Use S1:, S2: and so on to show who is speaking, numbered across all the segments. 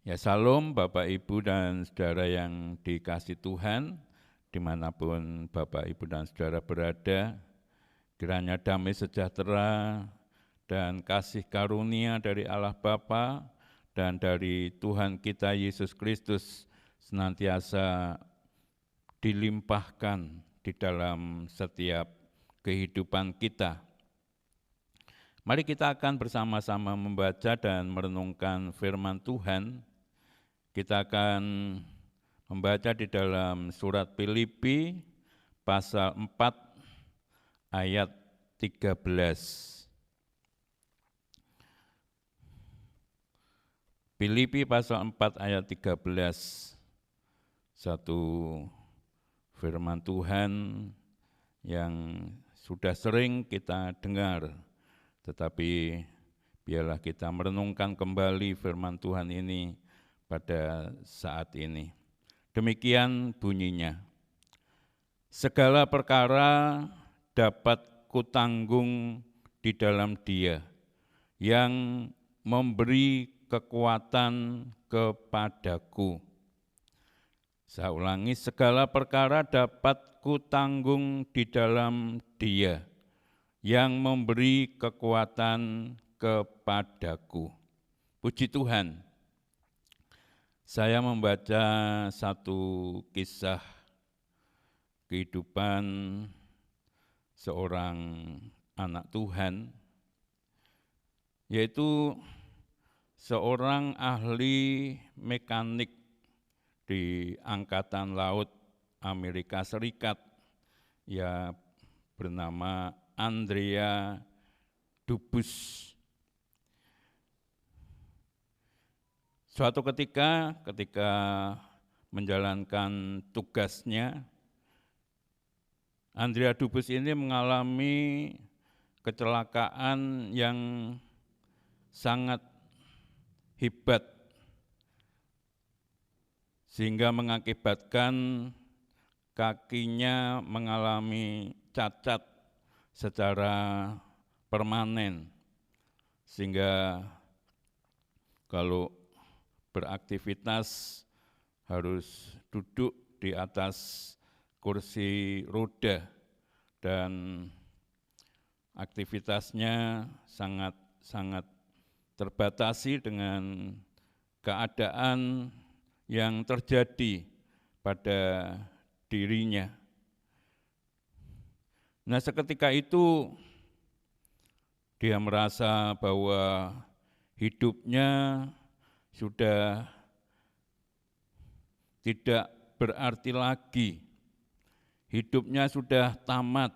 S1: Ya salam Bapak Ibu dan Saudara yang dikasih Tuhan, dimanapun Bapak Ibu dan Saudara berada, kiranya damai sejahtera dan kasih karunia dari Allah Bapa dan dari Tuhan kita Yesus Kristus senantiasa dilimpahkan di dalam setiap kehidupan kita. Mari kita akan bersama-sama membaca dan merenungkan firman Tuhan. Kita akan membaca di dalam surat Filipi pasal 4 ayat 13. Filipi pasal 4 ayat 13. Satu firman Tuhan yang sudah sering kita dengar, tetapi biarlah kita merenungkan kembali firman Tuhan ini pada saat ini. Demikian bunyinya. Segala perkara dapat kutanggung di dalam Dia yang memberi kekuatan kepadaku. Saya ulangi, segala perkara dapat kutanggung di dalam Dia yang memberi kekuatan kepadaku. Puji Tuhan. Saya membaca satu kisah kehidupan seorang anak Tuhan, yaitu seorang ahli mekanik di Angkatan Laut Amerika Serikat, ya bernama Andrea Dubus. Suatu ketika menjalankan tugasnya, Andrea Dubus ini mengalami kecelakaan yang sangat hebat, sehingga mengakibatkan kakinya mengalami cacat secara permanen, sehingga kalau beraktivitas harus duduk di atas kursi roda dan aktivitasnya sangat terbatasi dengan keadaan yang terjadi pada dirinya. Nah, seketika itu dia merasa bahwa hidupnya sudah tidak berarti lagi, hidupnya sudah tamat,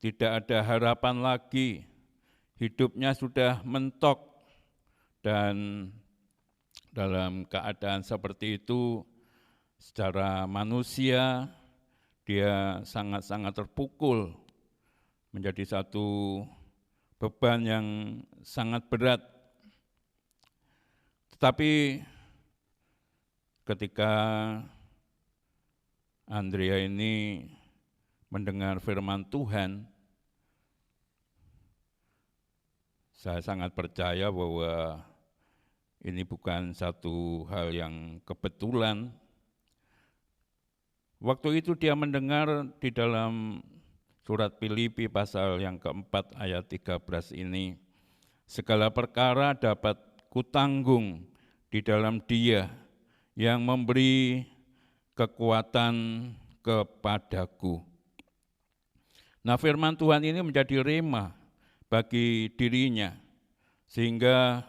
S1: tidak ada harapan lagi, hidupnya sudah mentok, dan dalam keadaan seperti itu, secara manusia dia sangat-sangat terpukul, menjadi satu beban yang sangat berat. Tetapi ketika Andrea ini mendengar firman Tuhan, saya sangat percaya bahwa ini bukan satu hal yang kebetulan. Waktu itu dia mendengar di dalam surat Filipi pasal yang keempat ayat 13 ini, segala perkara dapat kutanggung di dalam Dia yang memberi kekuatan kepadaku. Nah, firman Tuhan ini menjadi rema bagi dirinya, sehingga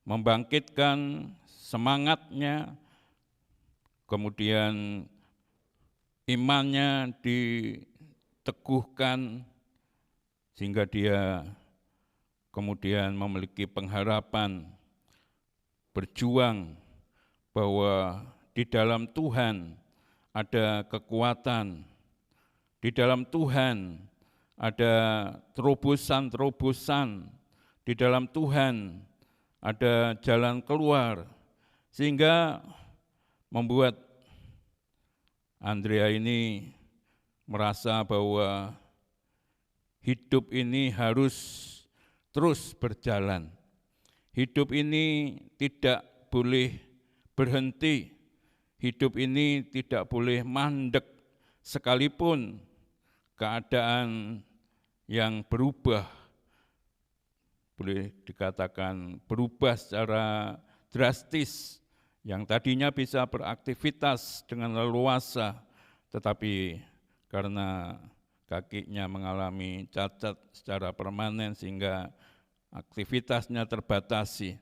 S1: membangkitkan semangatnya, kemudian imannya diteguhkan, sehingga dia kemudian memiliki pengharapan, berjuang bahwa di dalam Tuhan ada kekuatan, di dalam Tuhan ada terobosan-terobosan, di dalam Tuhan ada jalan keluar, sehingga membuat Andrea ini merasa bahwa hidup ini harus terus berjalan. Hidup ini tidak boleh berhenti, hidup ini tidak boleh mandek sekalipun keadaan yang berubah, boleh dikatakan berubah secara drastis, yang tadinya bisa beraktivitas dengan leluasa, tetapi karena kakinya mengalami cacat secara permanen sehingga aktivitasnya terbatasi.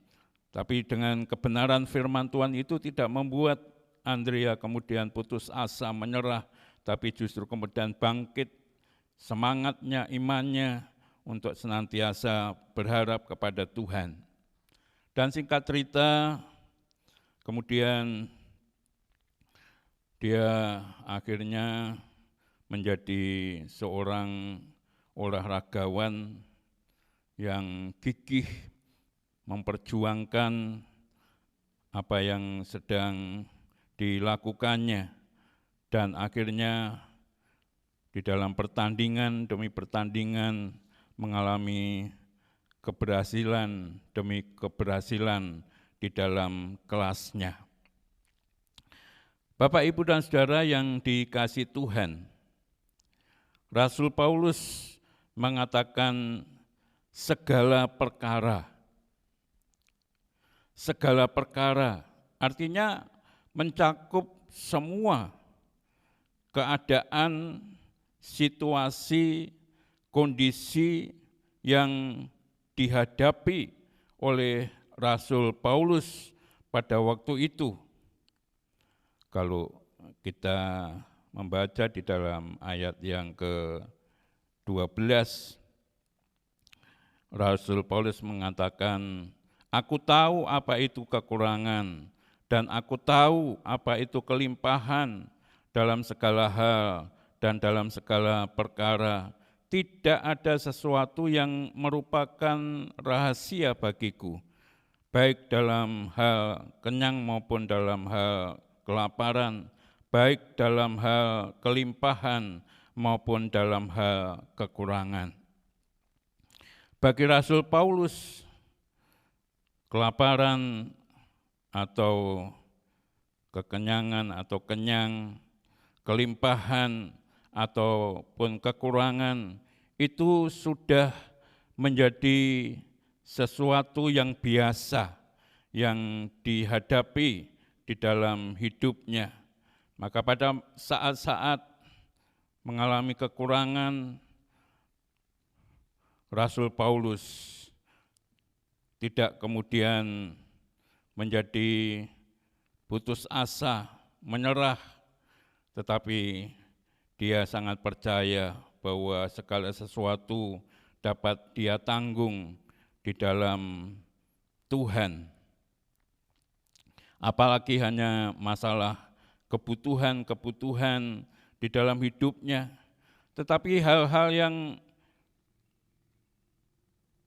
S1: Tapi dengan kebenaran firman Tuhan itu tidak membuat Andrea kemudian putus asa, menyerah, tapi justru kemudian bangkit semangatnya, imannya untuk senantiasa berharap kepada Tuhan. Dan singkat cerita, kemudian dia akhirnya menjadi seorang olahragawan yang gigih memperjuangkan apa yang sedang dilakukannya, dan akhirnya di dalam pertandingan demi pertandingan mengalami keberhasilan demi keberhasilan di dalam kelasnya. Bapak, Ibu, dan Saudara yang dikasihi Tuhan, Rasul Paulus mengatakan segala perkara. Segala perkara artinya mencakup semua keadaan, situasi, kondisi yang dihadapi oleh Rasul Paulus pada waktu itu. Kalau kita membaca di dalam ayat yang ke-12, Rasul Paulus mengatakan, aku tahu apa itu kekurangan, dan aku tahu apa itu kelimpahan dalam segala hal dan dalam segala perkara. Tidak ada sesuatu yang merupakan rahasia bagiku, baik dalam hal kenyang maupun dalam hal kelaparan, baik dalam hal kelimpahan maupun dalam hal kekurangan. Bagi Rasul Paulus, kelaparan atau kekenyangan atau kenyang, kelimpahan ataupun kekurangan itu sudah menjadi sesuatu yang biasa yang dihadapi di dalam hidupnya. Maka pada saat-saat mengalami kekurangan, Rasul Paulus tidak kemudian menjadi putus asa, menyerah, tetapi dia sangat percaya bahwa segala sesuatu dapat dia tanggung di dalam Tuhan. Apalagi hanya masalah kebutuhan-kebutuhan di dalam hidupnya, tetapi hal-hal yang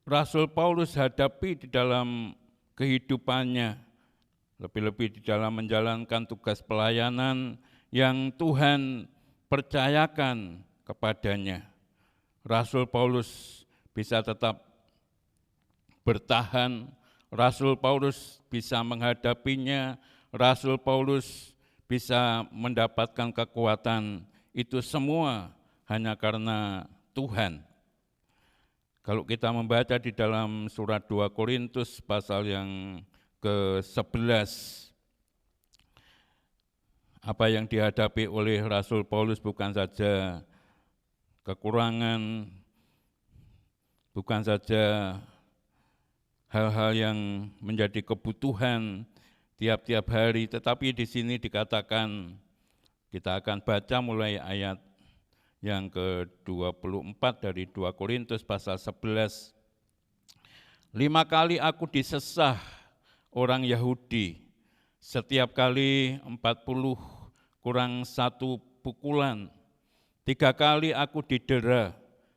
S1: Rasul Paulus hadapi di dalam kehidupannya, lebih-lebih di dalam menjalankan tugas pelayanan yang Tuhan percayakan kepadanya. Rasul Paulus bisa tetap bertahan, Rasul Paulus bisa menghadapinya, Rasul Paulus bisa mendapatkan kekuatan. Itu semua hanya karena Tuhan. Kalau kita membaca di dalam surat 2 Korintus pasal yang ke-11, apa yang dihadapi oleh Rasul Paulus bukan saja kekurangan, bukan saja hal-hal yang menjadi kebutuhan tiap-tiap hari, tetapi di sini dikatakan, kita akan baca mulai ayat yang ke-24 dari 2 Korintus pasal 11. 5 kali aku disesah orang Yahudi, setiap kali 40 kurang 1 pukulan. 3 kali aku didera,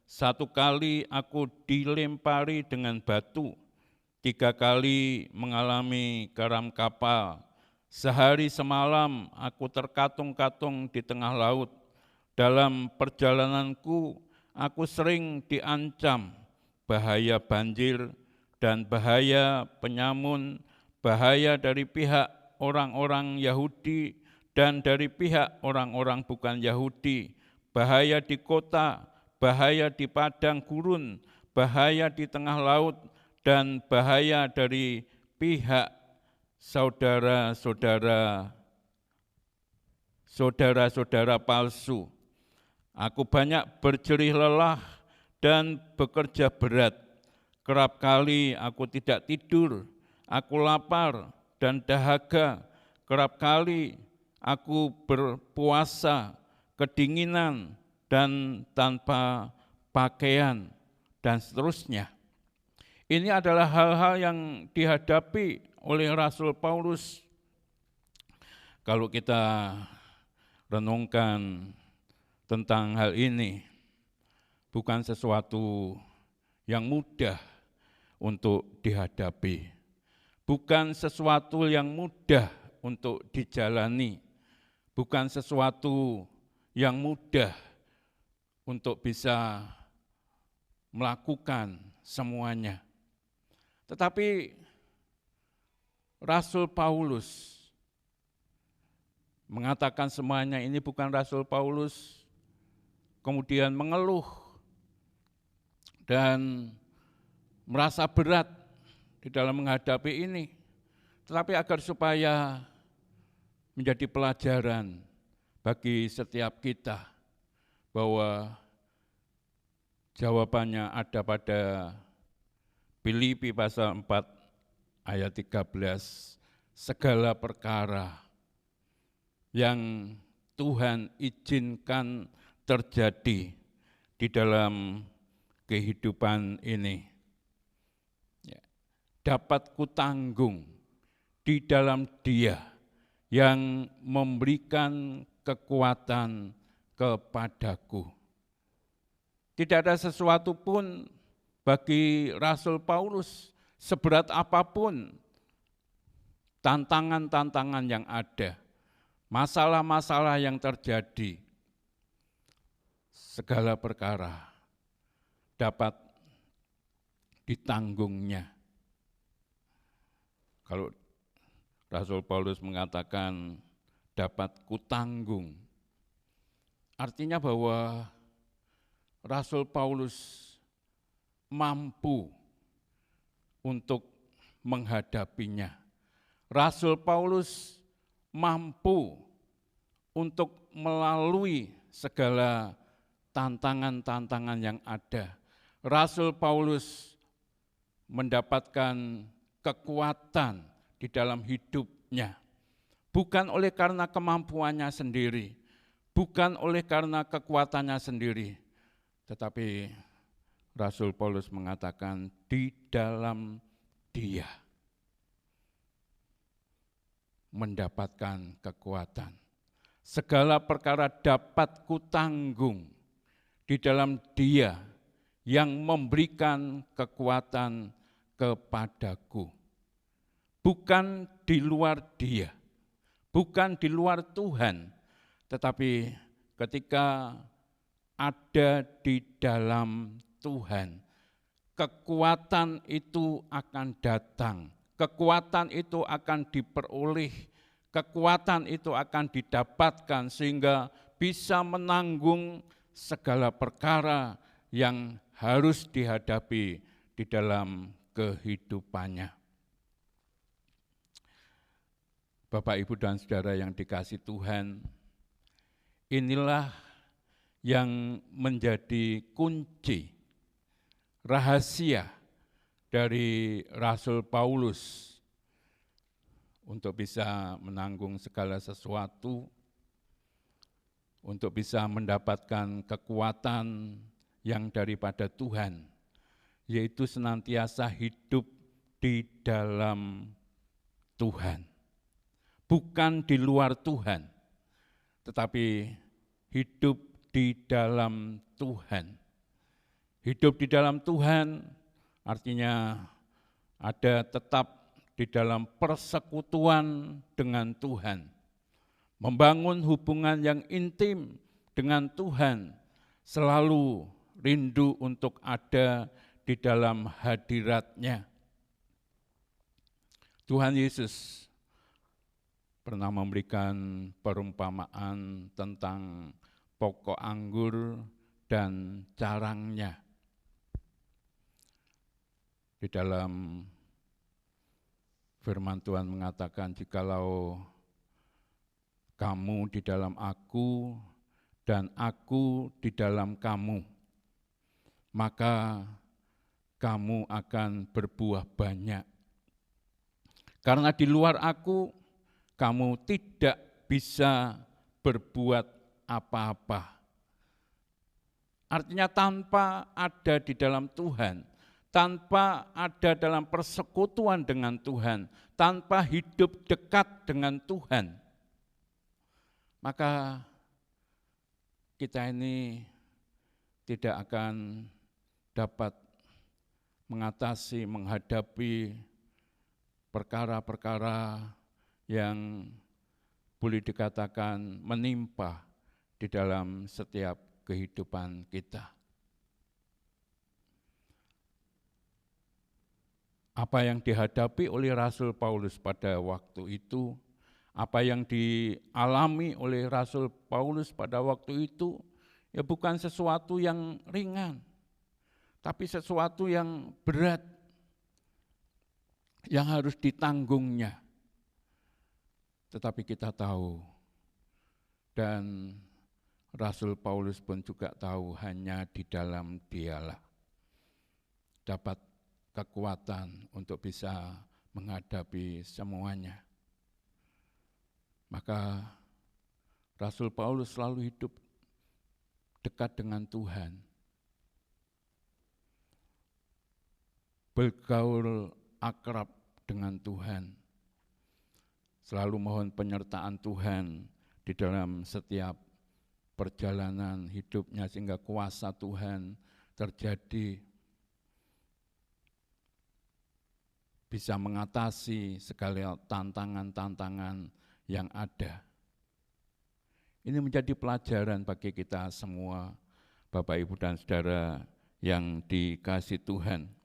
S1: 1 kali aku dilempari dengan batu, 3 kali mengalami garam kapal. Sehari semalam aku terkatung-katung di tengah laut. Dalam perjalananku, aku sering diancam bahaya banjir dan bahaya penyamun, bahaya dari pihak orang-orang Yahudi dan dari pihak orang-orang bukan Yahudi, bahaya di kota, bahaya di padang gurun, bahaya di tengah laut, dan bahaya dari pihak saudara-saudara palsu. Aku banyak berjerih lelah dan bekerja berat. Kerap kali aku tidak tidur, aku lapar dan dahaga. Kerap kali aku berpuasa, kedinginan dan tanpa pakaian, dan seterusnya. Ini adalah hal-hal yang dihadapi oleh Rasul Paulus. Kalau kita renungkan tentang hal ini, bukan sesuatu yang mudah untuk dihadapi, bukan sesuatu yang mudah untuk dijalani, bukan sesuatu yang mudah untuk bisa melakukan semuanya. Tetapi Rasul Paulus mengatakan semuanya ini bukan Rasul Paulus kemudian mengeluh dan merasa berat di dalam menghadapi ini, tetapi agar supaya menjadi pelajaran bagi setiap kita bahwa jawabannya ada pada Filipi pasal 4 ayat 13, segala perkara yang Tuhan izinkan terjadi di dalam kehidupan ini dapat kutanggung di dalam Dia yang memberikan kekuatan kepadaku. Tidak ada sesuatu pun bagi Rasul Paulus, seberat apapun tantangan-tantangan yang ada, masalah-masalah yang terjadi, segala perkara dapat ditanggungnya. Kalau Rasul Paulus mengatakan dapat kutanggung, artinya bahwa Rasul Paulus mampu untuk menghadapinya. Rasul Paulus mampu untuk melalui segala tantangan-tantangan yang ada. Rasul Paulus mendapatkan kekuatan di dalam hidupnya, bukan oleh karena kemampuannya sendiri, bukan oleh karena kekuatannya sendiri, tetapi Rasul Paulus mengatakan di dalam Dia mendapatkan kekuatan. Segala perkara dapat kutanggung di dalam Dia yang memberikan kekuatan kepadaku. Bukan di luar Dia, bukan di luar Tuhan, tetapi ketika ada di dalam Tuhan, kekuatan itu akan datang, kekuatan itu akan diperoleh, kekuatan itu akan didapatkan sehingga bisa menanggung segala perkara yang harus dihadapi di dalam kehidupannya. Bapak, Ibu, dan Saudara yang dikasihi Tuhan, inilah yang menjadi kunci, rahasia dari Rasul Paulus untuk bisa menanggung segala sesuatu, untuk bisa mendapatkan kekuatan yang daripada Tuhan, yaitu senantiasa hidup di dalam Tuhan. Bukan di luar Tuhan, tetapi hidup di dalam Tuhan. Hidup di dalam Tuhan artinya ada tetap di dalam persekutuan dengan Tuhan, membangun hubungan yang intim dengan Tuhan, selalu rindu untuk ada di dalam hadirat-Nya. Tuhan Yesus pernah memberikan perumpamaan tentang pokok anggur dan carangnya. Di dalam firman Tuhan mengatakan, jikalau kamu di dalam aku dan aku di dalam kamu, maka kamu akan berbuah banyak. Karena di luar aku, kamu tidak bisa berbuat apa-apa. Artinya tanpa ada di dalam Tuhan, tanpa ada dalam persekutuan dengan Tuhan, tanpa hidup dekat dengan Tuhan, maka kita ini tidak akan dapat mengatasi, menghadapi perkara-perkara yang boleh dikatakan menimpa di dalam setiap kehidupan kita. Apa yang dihadapi oleh Rasul Paulus pada waktu itu, apa yang dialami oleh Rasul Paulus pada waktu itu, ya bukan sesuatu yang ringan, tapi sesuatu yang berat, yang harus ditanggungnya. Tetapi kita tahu, dan Rasul Paulus pun juga tahu, hanya di dalam Dialah dapat kekuatan untuk bisa menghadapi semuanya. Maka Rasul Paulus selalu hidup dekat dengan Tuhan, bergaul akrab dengan Tuhan, selalu mohon penyertaan Tuhan di dalam setiap perjalanan hidupnya, sehingga kuasa Tuhan terjadi, bisa mengatasi segala tantangan-tantangan yang ada. Ini menjadi pelajaran bagi kita semua, Bapak, Ibu, dan Saudara yang dikasihi Tuhan.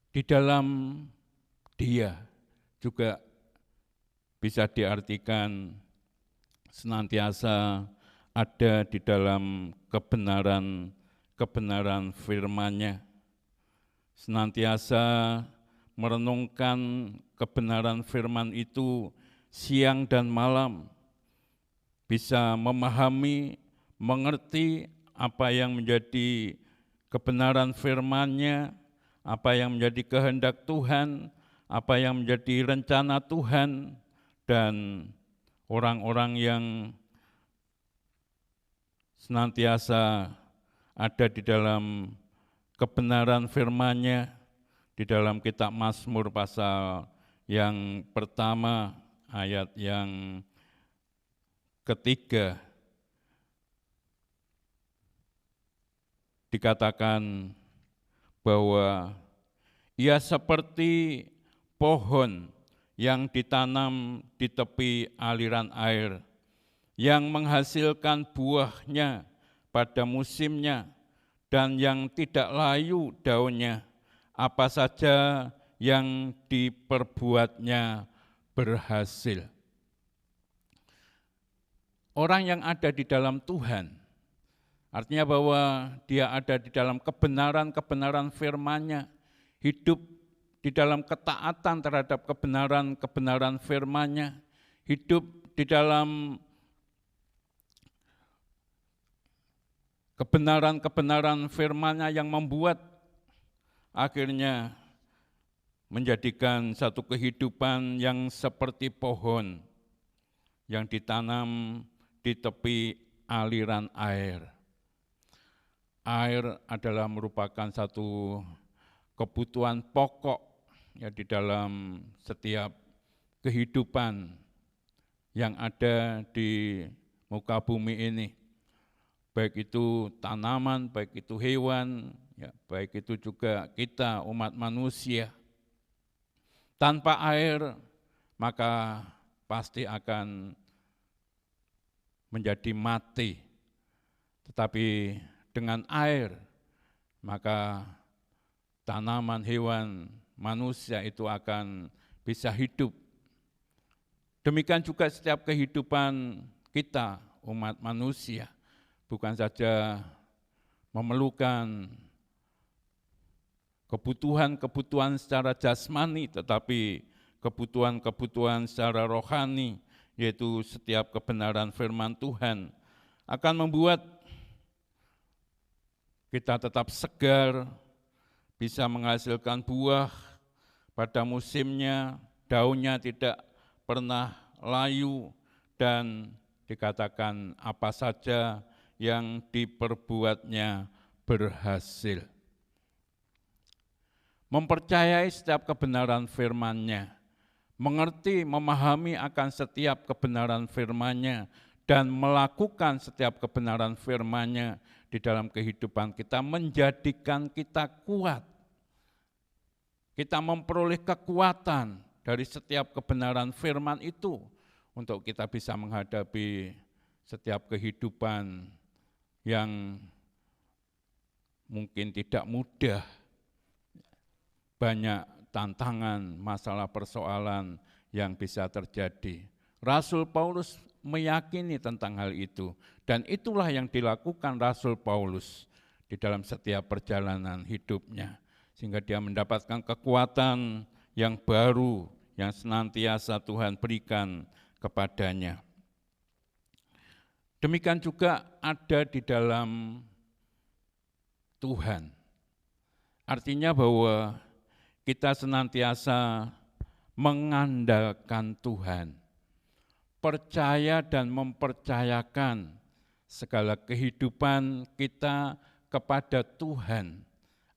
S1: Di dalam Dia juga bisa diartikan senantiasa ada di dalam kebenaran firman-Nya, senantiasa merenungkan kebenaran firman itu siang dan malam, bisa memahami, mengerti apa yang menjadi kebenaran firman-Nya, apa yang menjadi kehendak Tuhan, apa yang menjadi rencana Tuhan, dan orang-orang yang senantiasa ada di dalam kebenaran firman-Nya. Di dalam kitab Mazmur pasal yang pertama, ayat yang ketiga, dikatakan bahwa ia seperti pohon yang ditanam di tepi aliran air, yang menghasilkan buahnya pada musimnya, dan yang tidak layu daunnya, apa saja yang diperbuatnya berhasil. Orang yang ada di dalam Tuhan, artinya bahwa dia ada di dalam kebenaran firman-Nya, hidup di dalam ketaatan terhadap kebenaran firman-Nya, hidup di dalam kebenaran firman-Nya yang membuat akhirnya menjadikan satu kehidupan yang seperti pohon yang ditanam di tepi aliran air. Air adalah merupakan satu kebutuhan pokok ya di dalam setiap kehidupan yang ada di muka bumi ini. Baik itu tanaman, baik itu hewan, ya, baik itu juga kita umat manusia. Tanpa air maka pasti akan menjadi mati. Tetapi dengan air maka tanaman, hewan, manusia itu akan bisa hidup. Demikian juga setiap kehidupan kita, umat manusia, bukan saja memerlukan kebutuhan-kebutuhan secara jasmani, tetapi kebutuhan-kebutuhan secara rohani, yaitu setiap kebenaran firman Tuhan, akan membuat kita tetap segar, bisa menghasilkan buah pada musimnya, daunnya tidak pernah layu, dan dikatakan apa saja yang diperbuatnya berhasil. Mempercayai setiap kebenaran firman-Nya, mengerti, memahami akan setiap kebenaran firman-Nya, dan melakukan setiap kebenaran firman-Nya di dalam kehidupan kita menjadikan kita kuat. Kita memperoleh kekuatan dari setiap kebenaran firman itu untuk kita bisa menghadapi setiap kehidupan yang mungkin tidak mudah, banyak tantangan, masalah, persoalan yang bisa terjadi. Rasul Paulus meyakini tentang hal itu, dan itulah yang dilakukan Rasul Paulus di dalam setiap perjalanan hidupnya, sehingga dia mendapatkan kekuatan yang baru yang senantiasa Tuhan berikan kepadanya. Demikian juga ada di dalam Tuhan. Artinya bahwa kita senantiasa mengandalkan Tuhan, percaya dan mempercayakan segala kehidupan kita kepada Tuhan.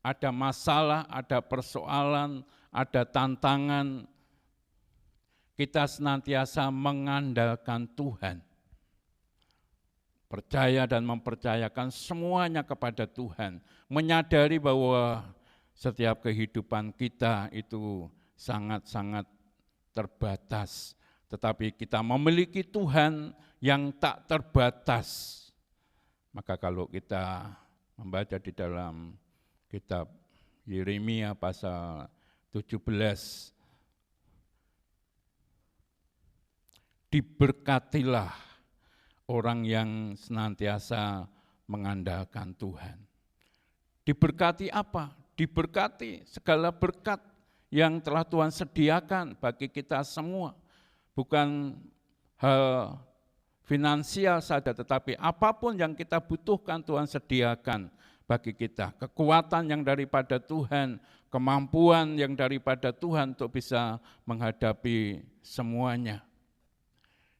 S1: Ada masalah, ada persoalan, ada tantangan, kita senantiasa mengandalkan Tuhan. Percaya dan mempercayakan semuanya kepada Tuhan. Menyadari bahwa setiap kehidupan kita itu sangat-sangat terbatas. Tetapi kita memiliki Tuhan yang tak terbatas. Maka kalau kita membaca di dalam kitab Yeremia pasal 17, diberkatilah orang yang senantiasa mengandalkan Tuhan. Diberkati apa? Diberkati segala berkat yang telah Tuhan sediakan bagi kita semua. Bukan hal finansial saja, tetapi apapun yang kita butuhkan Tuhan sediakan bagi kita. Kekuatan yang daripada Tuhan, kemampuan yang daripada Tuhan untuk bisa menghadapi semuanya.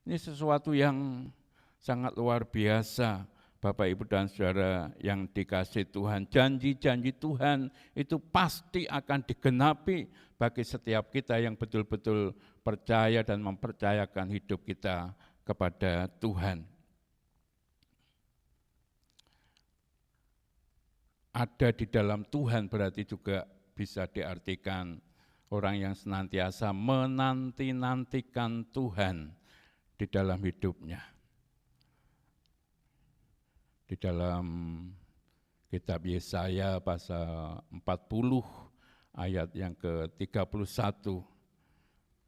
S1: Ini sesuatu yang sangat luar biasa, Bapak, Ibu, dan Saudara yang dikasihi Tuhan. Janji-janji Tuhan itu pasti akan digenapi bagi setiap kita yang betul-betul percaya dan mempercayakan hidup kita kepada Tuhan. Ada di dalam Tuhan berarti juga bisa diartikan orang yang senantiasa menanti-nantikan Tuhan di dalam hidupnya. Di dalam kitab Yesaya pasal 40 ayat yang ke-31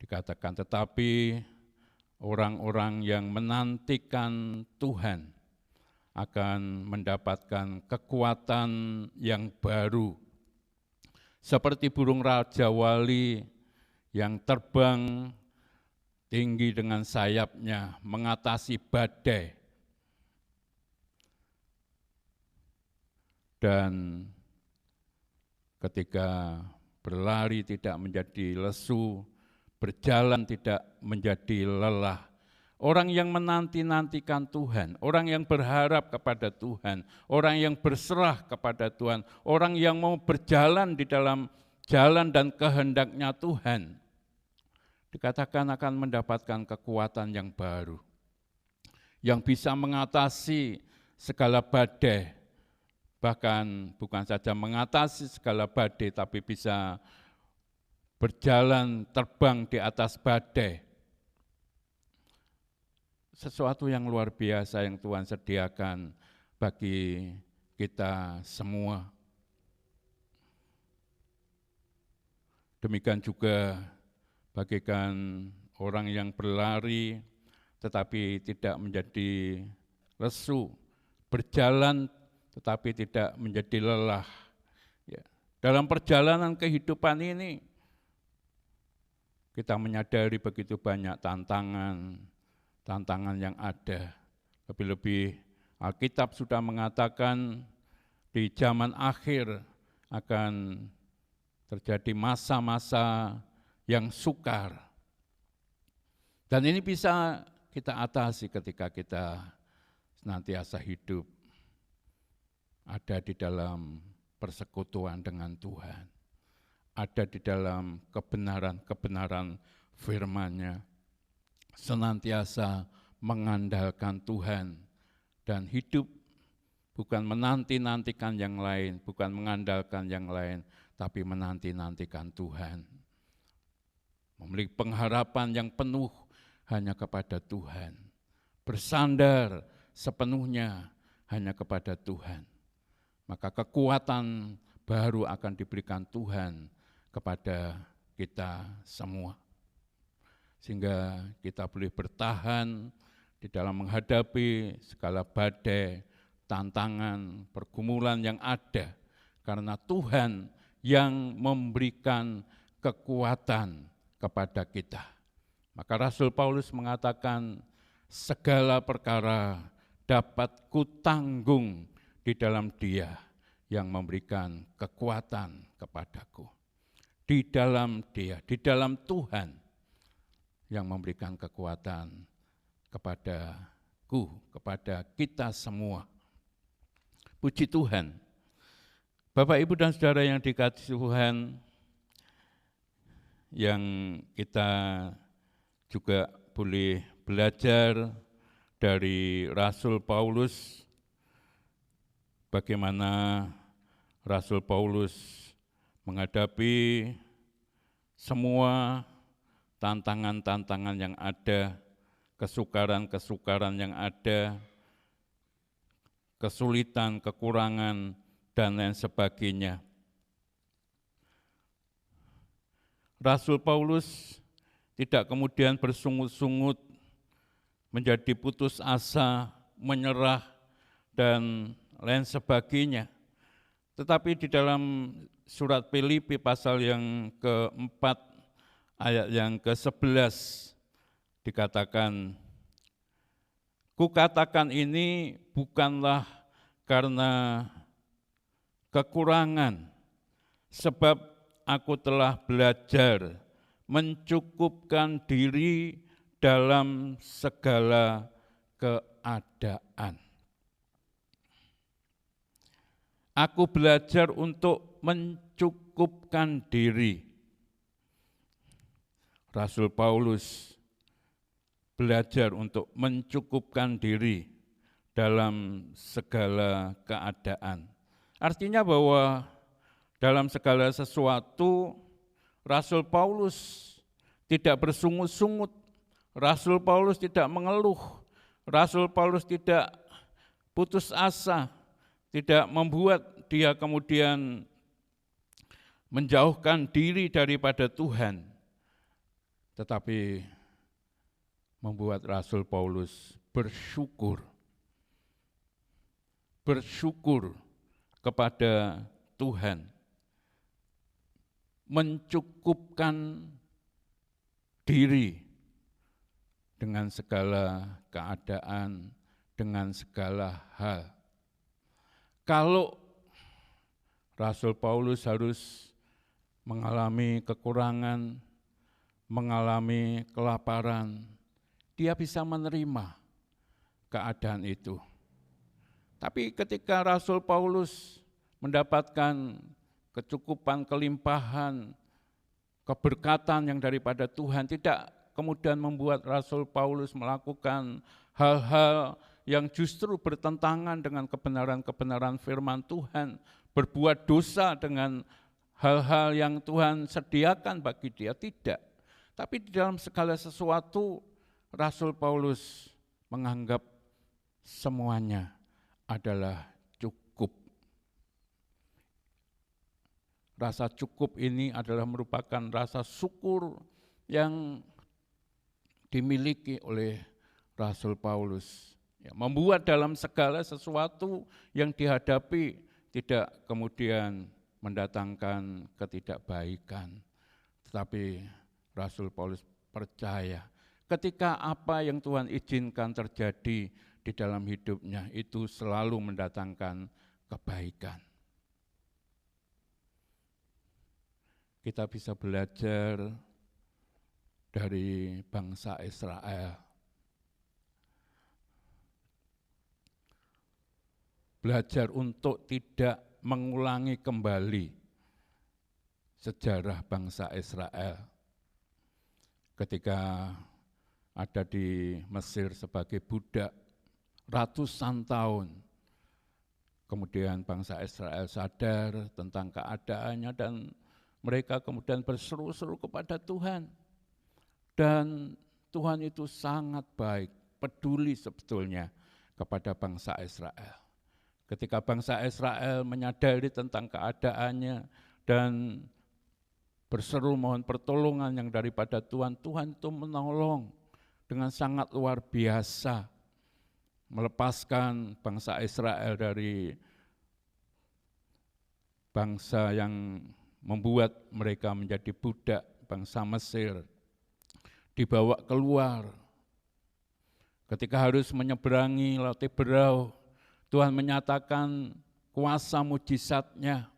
S1: dikatakan, tetapi orang-orang yang menantikan Tuhan akan mendapatkan kekuatan yang baru. Seperti burung raja wali yang terbang tinggi dengan sayapnya, mengatasi badai. Dan ketika berlari tidak menjadi lesu, berjalan tidak menjadi lelah. Orang yang menanti-nantikan Tuhan, orang yang berharap kepada Tuhan, orang yang berserah kepada Tuhan, orang yang mau berjalan di dalam jalan dan kehendaknya Tuhan, dikatakan akan mendapatkan kekuatan yang baru, yang bisa mengatasi segala badai, bahkan bukan saja mengatasi segala badai, tapi bisa berjalan terbang di atas badai. Sesuatu yang luar biasa yang Tuhan sediakan bagi kita semua. Demikian juga bagaikan orang yang berlari tetapi tidak menjadi lesu, berjalan tetapi tidak menjadi lelah. Ya. Dalam perjalanan kehidupan ini, kita menyadari begitu banyak tantangan yang ada. Lebih-lebih Alkitab sudah mengatakan di zaman akhir akan terjadi masa-masa yang sukar. Dan ini bisa kita atasi ketika kita senantiasa hidup ada di dalam persekutuan dengan Tuhan, ada di dalam kebenaran-kebenaran firman-Nya, senantiasa mengandalkan Tuhan dan hidup bukan menanti-nantikan yang lain, bukan mengandalkan yang lain, tapi menanti-nantikan Tuhan. Memiliki pengharapan yang penuh hanya kepada Tuhan. Bersandar sepenuhnya hanya kepada Tuhan. Maka kekuatan baru akan diberikan Tuhan kepada kita semua. Sehingga kita boleh bertahan di dalam menghadapi segala badai, tantangan, pergumulan yang ada. Karena Tuhan yang memberikan kekuatan kepada kita. Maka Rasul Paulus mengatakan, segala perkara dapat kutanggung di dalam Dia yang memberikan kekuatan kepadaku. Di dalam Dia, di dalam Tuhan yang memberikan kekuatan kepadaku, kepada kita semua. Puji Tuhan. Bapak, Ibu, dan Saudara yang dikasihi Tuhan, yang kita juga boleh belajar dari Rasul Paulus, bagaimana Rasul Paulus menghadapi semua tantangan-tantangan yang ada, kesukaran-kesukaran yang ada, kesulitan, kekurangan, dan lain sebagainya. Rasul Paulus tidak kemudian bersungut-sungut, menjadi putus asa, menyerah, dan lain sebagainya. Tetapi di dalam surat Filipi pasal yang keempat, ayat yang ke-11, dikatakan, kukatakan ini bukanlah karena kekurangan, sebab aku telah belajar mencukupkan diri dalam segala keadaan. Aku belajar untuk mencukupkan diri. Rasul Paulus belajar untuk mencukupkan diri dalam segala keadaan. Artinya bahwa dalam segala sesuatu, Rasul Paulus tidak bersungut-sungut, Rasul Paulus tidak mengeluh, Rasul Paulus tidak putus asa, tidak membuat dia kemudian menjauhkan diri daripada Tuhan, tetapi membuat Rasul Paulus bersyukur kepada Tuhan, mencukupkan diri dengan segala keadaan, dengan segala hal. Kalau Rasul Paulus harus mengalami kekurangan, mengalami kelaparan, dia bisa menerima keadaan itu. Tapi ketika Rasul Paulus mendapatkan kecukupan, kelimpahan, keberkatan yang daripada Tuhan, tidak kemudian membuat Rasul Paulus melakukan hal-hal yang justru bertentangan dengan kebenaran-kebenaran firman Tuhan, berbuat dosa dengan hal-hal yang Tuhan sediakan bagi dia, tidak. Tapi di dalam segala sesuatu, Rasul Paulus menganggap semuanya adalah cukup. rasa cukup ini adalah merupakan rasa syukur yang dimiliki oleh Rasul Paulus. Ya, membuat dalam segala sesuatu yang dihadapi tidak kemudian mendatangkan ketidakbaikan. Tetapi Rasul Paulus percaya ketika apa yang Tuhan izinkan terjadi di dalam hidupnya itu selalu mendatangkan kebaikan. Kita bisa belajar dari bangsa Israel. Belajar untuk tidak mengulangi kembali sejarah bangsa Israel ketika ada di Mesir sebagai budak ratusan tahun. Kemudian bangsa Israel sadar tentang keadaannya dan mereka kemudian berseru-seru kepada Tuhan. Dan Tuhan itu sangat baik, peduli sebetulnya kepada bangsa Israel. Ketika bangsa Israel menyadari tentang keadaannya dan berseru mohon pertolongan yang daripada Tuhan, Tuhan itu menolong dengan sangat luar biasa, melepaskan bangsa Israel dari bangsa yang membuat mereka menjadi budak, bangsa Mesir, dibawa keluar. Ketika harus menyeberangi Laut Teberau, Tuhan menyatakan kuasa mujizatnya.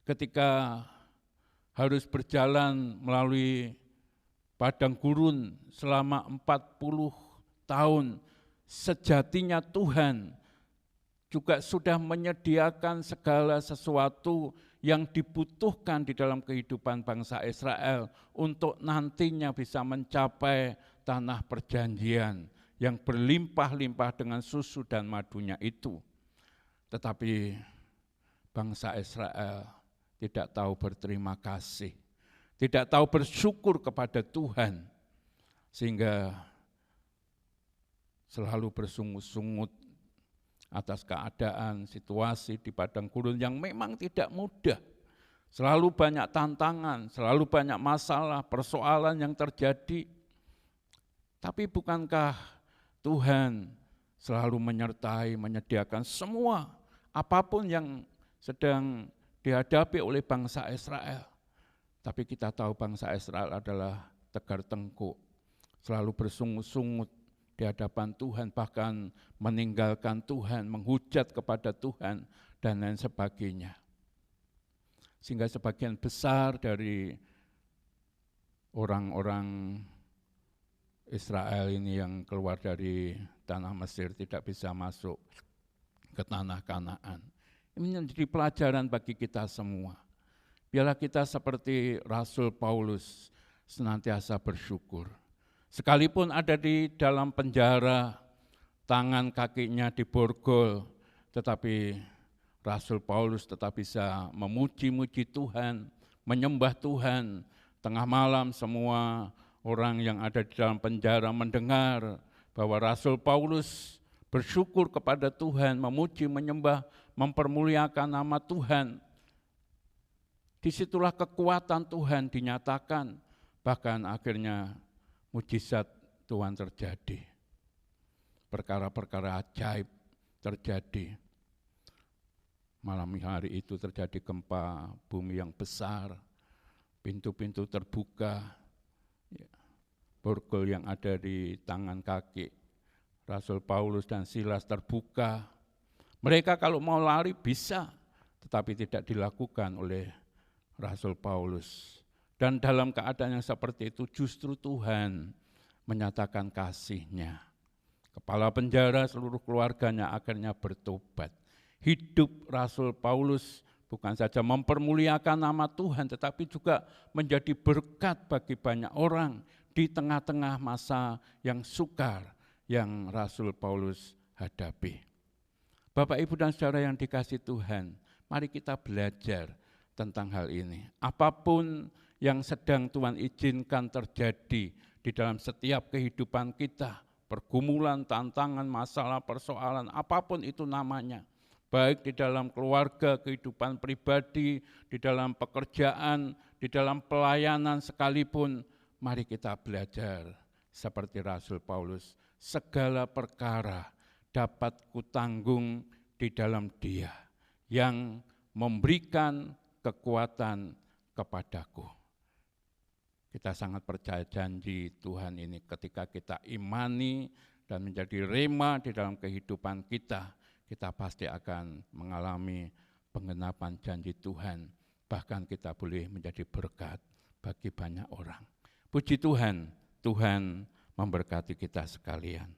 S1: Ketika harus berjalan melalui padang gurun selama 40 tahun, sejatinya Tuhan juga sudah menyediakan segala sesuatu yang dibutuhkan di dalam kehidupan bangsa Israel untuk nantinya bisa mencapai tanah perjanjian yang berlimpah-limpah dengan susu dan madunya itu. Tetapi bangsa Israel tidak tahu berterima kasih, tidak tahu bersyukur kepada Tuhan, sehingga selalu bersungut-sungut atas keadaan, situasi di padang gurun yang memang tidak mudah. Selalu banyak tantangan, selalu banyak masalah, persoalan yang terjadi. Tapi bukankah Tuhan selalu menyertai, menyediakan semua, apapun yang sedang dihadapi oleh bangsa Israel. Tapi kita tahu bangsa Israel adalah tegar tengkuk, selalu bersungut-sungut di hadapan Tuhan, bahkan meninggalkan Tuhan, menghujat kepada Tuhan, dan lain sebagainya. Sehingga sebagian besar dari orang-orang Israel ini yang keluar dari tanah Mesir tidak bisa masuk ke tanah Kanaan. Ini menjadi pelajaran bagi kita semua. Biarlah kita seperti Rasul Paulus senantiasa bersyukur. Sekalipun ada di dalam penjara, tangan kakinya diborgol, tetapi Rasul Paulus tetap bisa memuji-muji Tuhan, menyembah Tuhan. Tengah malam semua orang yang ada di dalam penjara mendengar bahwa Rasul Paulus bersyukur kepada Tuhan, memuji, menyembah, mempermuliakan nama Tuhan. Disitulah kekuatan Tuhan dinyatakan, bahkan akhirnya mujizat Tuhan terjadi. Perkara-perkara ajaib terjadi. Malam hari itu terjadi gempa bumi yang besar, pintu-pintu terbuka, borgol yang ada di tangan kaki Rasul Paulus dan Silas terbuka. Mereka kalau mau lari bisa, tetapi tidak dilakukan oleh Rasul Paulus. Dan dalam keadaan yang seperti itu justru Tuhan menyatakan kasih-Nya. Kepala penjara seluruh keluarganya akhirnya bertobat. Hidup Rasul Paulus bukan saja mempermuliakan nama Tuhan, tetapi juga menjadi berkat bagi banyak orang di tengah-tengah masa yang sukar yang Rasul Paulus hadapi. Bapak, Ibu, dan saudara yang dikasihi Tuhan, mari kita belajar tentang hal ini. Apapun yang sedang Tuhan izinkan terjadi di dalam setiap kehidupan kita, pergumulan, tantangan, masalah, persoalan, apapun itu namanya, baik di dalam keluarga, kehidupan pribadi, di dalam pekerjaan, di dalam pelayanan sekalipun. Mari kita belajar seperti Rasul Paulus, segala perkara dapat kutanggung di dalam Dia yang memberikan kekuatan kepadaku. Kita sangat percaya janji Tuhan ini ketika kita imani dan menjadi rema di dalam kehidupan kita, kita pasti akan mengalami penggenapan janji Tuhan. Bahkan kita boleh menjadi berkat bagi banyak orang. Puji Tuhan, Tuhan memberkati kita sekalian.